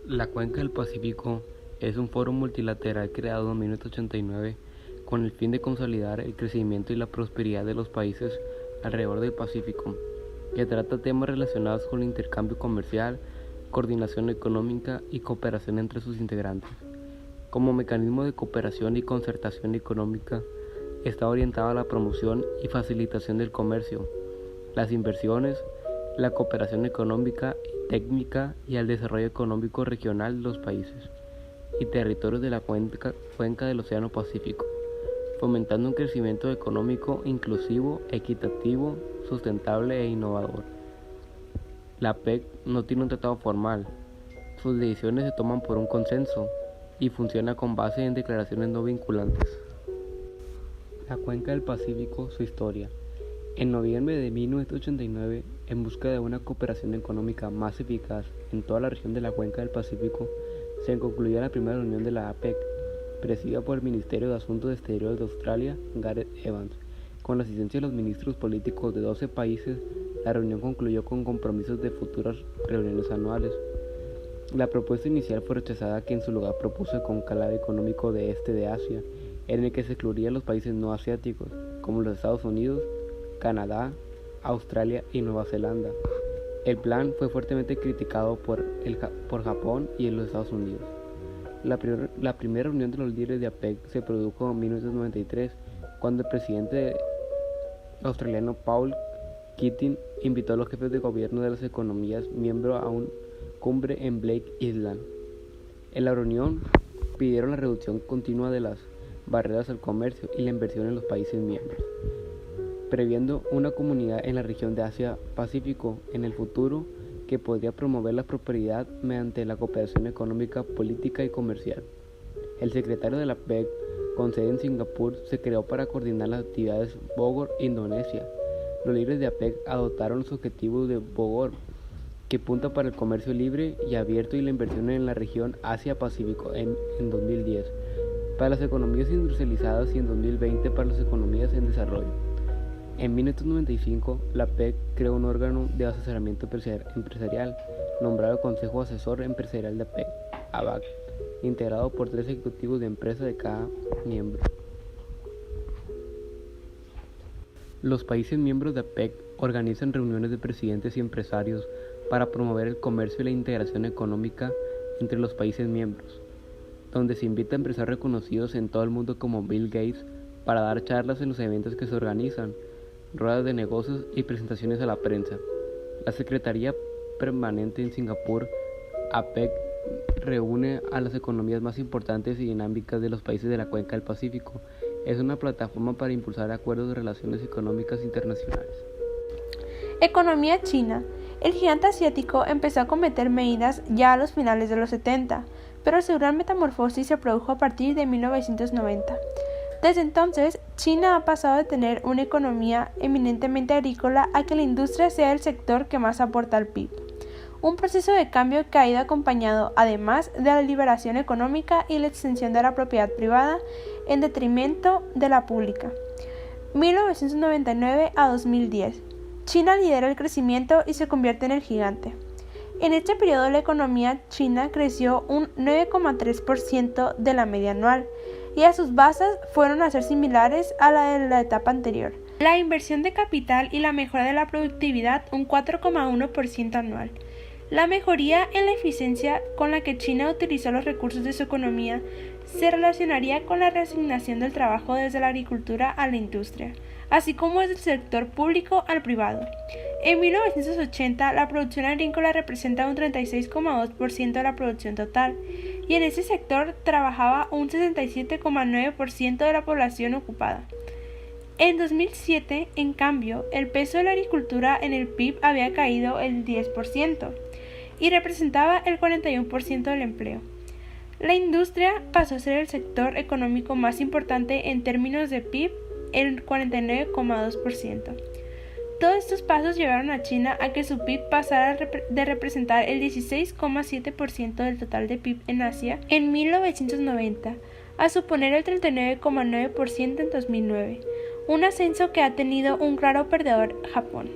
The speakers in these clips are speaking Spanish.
La Cuenca del Pacífico es un foro multilateral creado en 1989 con el fin de consolidar el crecimiento y la prosperidad de los países alrededor del Pacífico, que trata temas relacionados con el intercambio comercial, coordinación económica y cooperación entre sus integrantes. Como mecanismo de cooperación y concertación económica, está orientado a la promoción y facilitación del comercio, las inversiones, la cooperación económica y técnica y al desarrollo económico regional de los países y territorios de la cuenca del Océano Pacífico, fomentando un crecimiento económico inclusivo, equitativo, sustentable e innovador. La PEC no tiene un tratado formal, sus decisiones se toman por un consenso y funciona con base en declaraciones no vinculantes. La Cuenca del Pacífico, su historia. En noviembre de 1989, en busca de una cooperación económica más eficaz en toda la región de la Cuenca del Pacífico, se concluyó la primera reunión de la APEC, presidida por el Ministerio de Asuntos Exteriores de Australia, Gareth Evans. Con la asistencia de los ministros políticos de 12 países, la reunión concluyó con compromisos de futuras reuniones anuales. La propuesta inicial fue rechazada, que en su lugar propuso el conclave económico de este de Asia, en el que se excluirían los países no asiáticos, como los Estados Unidos, Canadá, Australia y Nueva Zelanda. El plan fue fuertemente criticado por Japón y en los Estados Unidos. La primera reunión de los líderes de APEC se produjo en 1993, cuando el presidente australiano Paul Keating invitó a los jefes de gobierno de las economías miembros a una cumbre en Blake Island. En la reunión pidieron la reducción continua de las barreras al comercio y la inversión en los países miembros, previendo una comunidad en la región de Asia-Pacífico en el futuro que podría promover la prosperidad mediante la cooperación económica, política y comercial. El secretario de la PEC, con sede en Singapur, se creó para coordinar las actividades Bogor, Indonesia. Los líderes de APEC adoptaron los objetivos de Bogor, que apunta para el comercio libre y abierto y la inversión en la región Asia-Pacífico en 2010, para las economías industrializadas y en 2020 para las economías en desarrollo. En 1995, la PEC creó un órgano de asesoramiento empresarial, nombrado Consejo Asesor Empresarial de APEC, ABAC, integrado por 3 ejecutivos de empresa de cada miembro. Los países miembros de APEC organizan reuniones de presidentes y empresarios para promover el comercio y la integración económica entre los países miembros, donde se invita a empresarios reconocidos en todo el mundo como Bill Gates para dar charlas en los eventos que se organizan, ruedas de negocios y presentaciones a la prensa. La Secretaría Permanente en Singapur, APEC, reúne a las economías más importantes y dinámicas de los países de la Cuenca del Pacífico. Es una plataforma para impulsar acuerdos de relaciones económicas internacionales. Economía china. El gigante asiático empezó a cometer medidas ya a los finales de los 70, pero su gran metamorfosis se produjo a partir de 1990. Desde entonces, China ha pasado de tener una economía eminentemente agrícola a que la industria sea el sector que más aporta al PIB. Un proceso de cambio que ha ido acompañado, además, de la liberación económica y la extensión de la propiedad privada en detrimento de la pública. 1999 a 2010. China lidera el crecimiento y se convierte en el gigante. En este periodo la economía china creció un 9,3% de la media anual, y a sus bases fueron a ser similares a la de la etapa anterior. La inversión de capital y la mejora de la productividad un 4,1% anual. La mejoría en la eficiencia con la que China utilizó los recursos de su economía se relacionaría con la reasignación del trabajo desde la agricultura a la industria, así como desde el sector público al privado. En 1980, la producción agrícola representa un 36,2% de la producción total, y en ese sector trabajaba un 67,9% de la población ocupada. En 2007, en cambio, el peso de la agricultura en el PIB había caído el 10% y representaba el 41% del empleo. La industria pasó a ser el sector económico más importante en términos de PIB, el 49,2%. Todos estos pasos llevaron a China a que su PIB pasara de representar el 16,7% del total de PIB en Asia en 1990 a suponer el 39,9% en 2009, un ascenso que ha tenido un claro perdedor, Japón.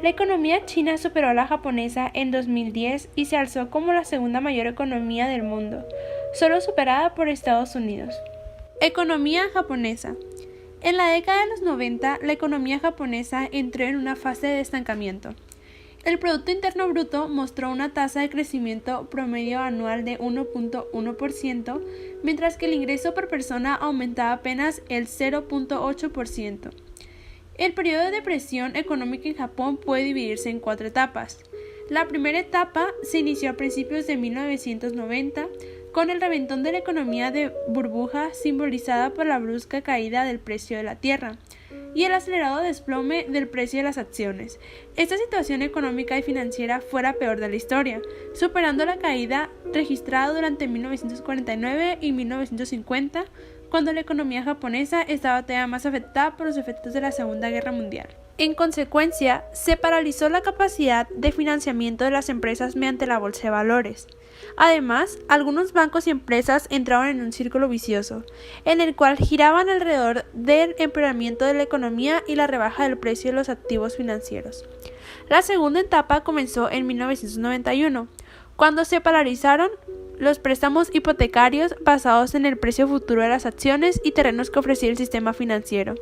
La economía china superó a la japonesa en 2010 y se alzó como la segunda mayor economía del mundo, solo superada por Estados Unidos. Economía japonesa. En la década de los 90, la economía japonesa entró en una fase de estancamiento. El Producto Interno Bruto mostró una tasa de crecimiento promedio anual de 1.1%, mientras que el ingreso por persona aumentaba apenas el 0.8%. El periodo de depresión económica en Japón puede dividirse en 4 etapas. La primera etapa se inició a principios de 1990, con el reventón de la economía de burbuja simbolizada por la brusca caída del precio de la tierra y el acelerado desplome del precio de las acciones. Esta situación económica y financiera fue la peor de la historia, superando la caída registrada durante 1949 y 1950, cuando la economía japonesa estaba todavía más afectada por los efectos de la Segunda Guerra Mundial. En consecuencia, se paralizó la capacidad de financiamiento de las empresas mediante la bolsa de valores. Además, algunos bancos y empresas entraron en un círculo vicioso, en el cual giraban alrededor del empeoramiento de la economía y la rebaja del precio de los activos financieros. La segunda etapa comenzó en 1991, cuando se paralizaron los préstamos hipotecarios basados en el precio futuro de las acciones y terrenos que ofrecía el sistema financiero.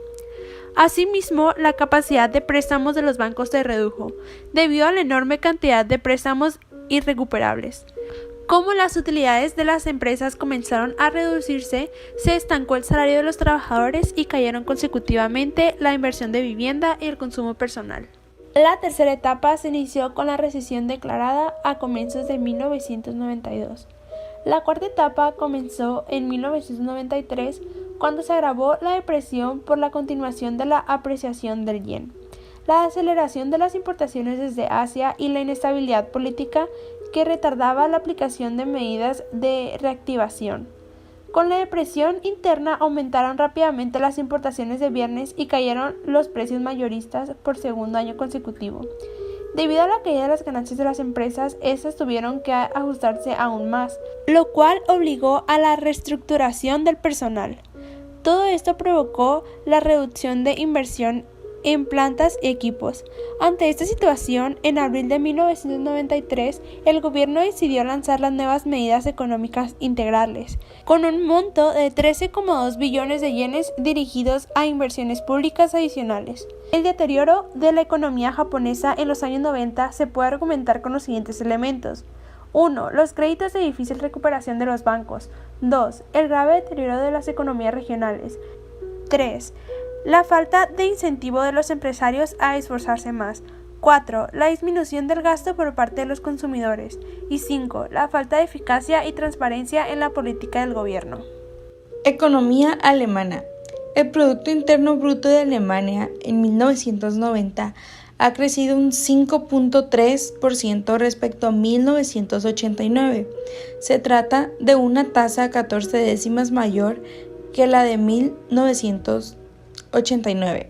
Asimismo, la capacidad de préstamos de los bancos se redujo, debido a la enorme cantidad de préstamos irrecuperables. Como las utilidades de las empresas comenzaron a reducirse, se estancó el salario de los trabajadores y cayeron consecutivamente la inversión de vivienda y el consumo personal. La tercera etapa se inició con la recesión declarada a comienzos de 1992. La cuarta etapa comenzó en 1993, cuando se agravó la depresión por la continuación de la apreciación del yen, la aceleración de las importaciones desde Asia y la inestabilidad política que retardaba la aplicación de medidas de reactivación. Con la depresión interna aumentaron rápidamente las importaciones de bienes y cayeron los precios mayoristas por segundo año consecutivo. Debido a la caída de las ganancias de las empresas, estas tuvieron que ajustarse aún más, lo cual obligó a la reestructuración del personal. Todo esto provocó la reducción de inversión en plantas y equipos. Ante esta situación, en abril de 1993, el gobierno decidió lanzar las nuevas medidas económicas integrales, con un monto de 13,2 billones de yenes dirigidos a inversiones públicas adicionales. El deterioro de la economía japonesa en los años 90 se puede argumentar con los siguientes elementos. 1. Los créditos de difícil recuperación de los bancos. 2. El grave deterioro de las economías regionales. 3. La falta de incentivo de los empresarios a esforzarse más. 4. La disminución del gasto por parte de los consumidores. Y 5. La falta de eficacia y transparencia en la política del gobierno. Economía alemana. El Producto Interno Bruto de Alemania en 1990 ha crecido un 5.3% respecto a 1989. Se trata de una tasa 14 décimas mayor que la de 1989,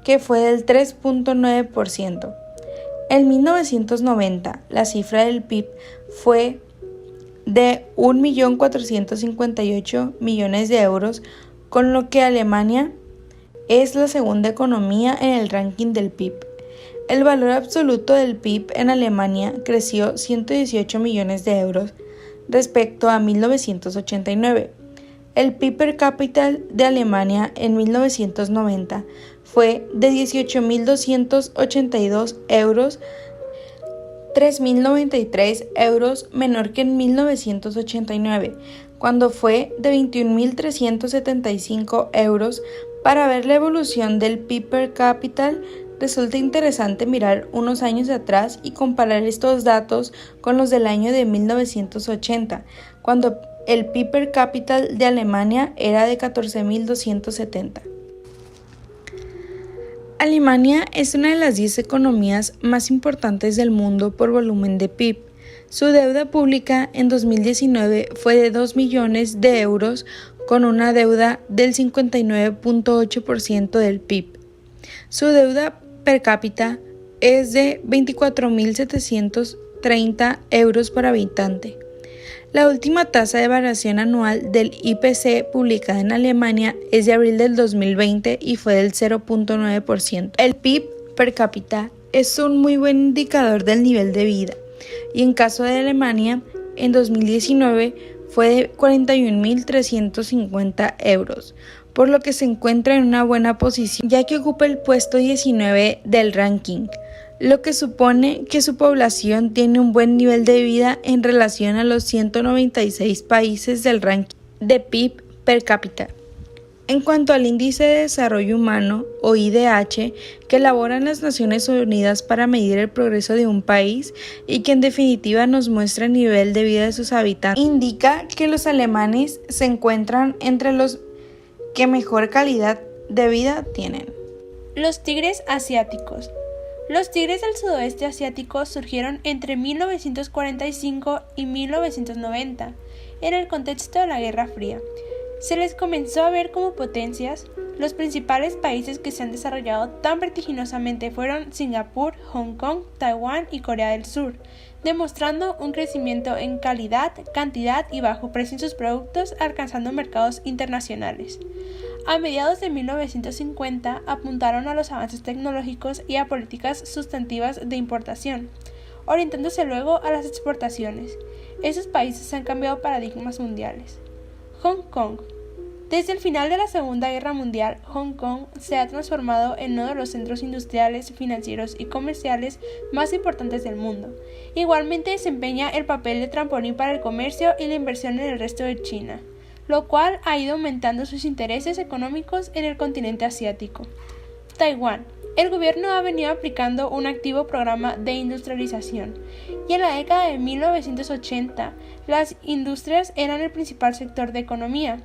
que fue del 3.9%. En 1990, la cifra del PIB fue de 1.458.000.000 de euros, con lo que Alemania es la segunda economía en el ranking del PIB. El valor absoluto del PIB en Alemania creció 118 millones de euros respecto a 1989. El PIB per cápita de Alemania en 1990 fue de 18.282 euros, 3.093 euros menor que en 1989, cuando fue de 21.375 euros. Para ver la evolución del PIB per cápita, resulta interesante mirar unos años atrás y comparar estos datos con los del año de 1980, cuando el PIB per cápita de Alemania era de 14.270. Alemania es una de las 10 economías más importantes del mundo por volumen de PIB. Su deuda pública en 2019 fue de 2 millones de euros, con una deuda del 59.8% del PIB. Su deuda per cápita es de 24.730 euros por habitante. La última tasa de variación anual del IPC publicada en Alemania es de abril del 2020 y fue del 0.9%. El PIB per cápita es un muy buen indicador del nivel de vida, y en caso de Alemania, en 2019 fue de 41.350 euros, por lo que se encuentra en una buena posición, ya que ocupa el puesto 19 del ranking, lo que supone que su población tiene un buen nivel de vida en relación a los 196 países del ranking de PIB per cápita. En cuanto al Índice de Desarrollo Humano, o IDH, que elaboran las Naciones Unidas para medir el progreso de un país y que en definitiva nos muestra el nivel de vida de sus habitantes, indica que los alemanes se encuentran entre los que mejor calidad de vida tienen. Los tigres asiáticos. Los tigres del sudoeste asiático surgieron entre 1945 y 1990, en el contexto de la Guerra Fría. Se les comenzó a ver como potencias. Los principales países que se han desarrollado tan vertiginosamente fueron Singapur, Hong Kong, Taiwán y Corea del Sur, demostrando un crecimiento en calidad, cantidad y bajo precio en sus productos, alcanzando mercados internacionales. A mediados de 1950 apuntaron a los avances tecnológicos y a políticas sustantivas de importación, orientándose luego a las exportaciones. Esos países han cambiado paradigmas mundiales. Hong Kong. Desde el final de la Segunda Guerra Mundial, Hong Kong se ha transformado en uno de los centros industriales, financieros y comerciales más importantes del mundo. Igualmente desempeña el papel de trampolín para el comercio y la inversión en el resto de China, lo cual ha ido aumentando sus intereses económicos en el continente asiático. Taiwán. El gobierno ha venido aplicando un activo programa de industrialización, y en la década de 1980 las industrias eran el principal sector de economía,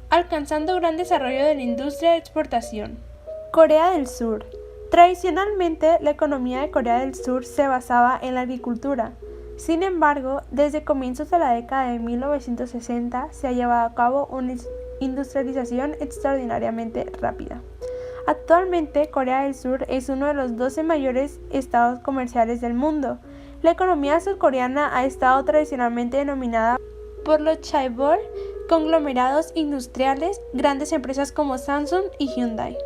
alcanzando gran desarrollo de la industria de exportación. Corea del Sur. Tradicionalmente, la economía de Corea del Sur se basaba en la agricultura. Sin embargo, desde comienzos de la década de 1960 se ha llevado a cabo una industrialización extraordinariamente rápida. Actualmente, Corea del Sur es uno de los 12 mayores estados comerciales del mundo. La economía surcoreana ha estado tradicionalmente denominada por los chaebol, conglomerados industriales, grandes empresas como Samsung y Hyundai.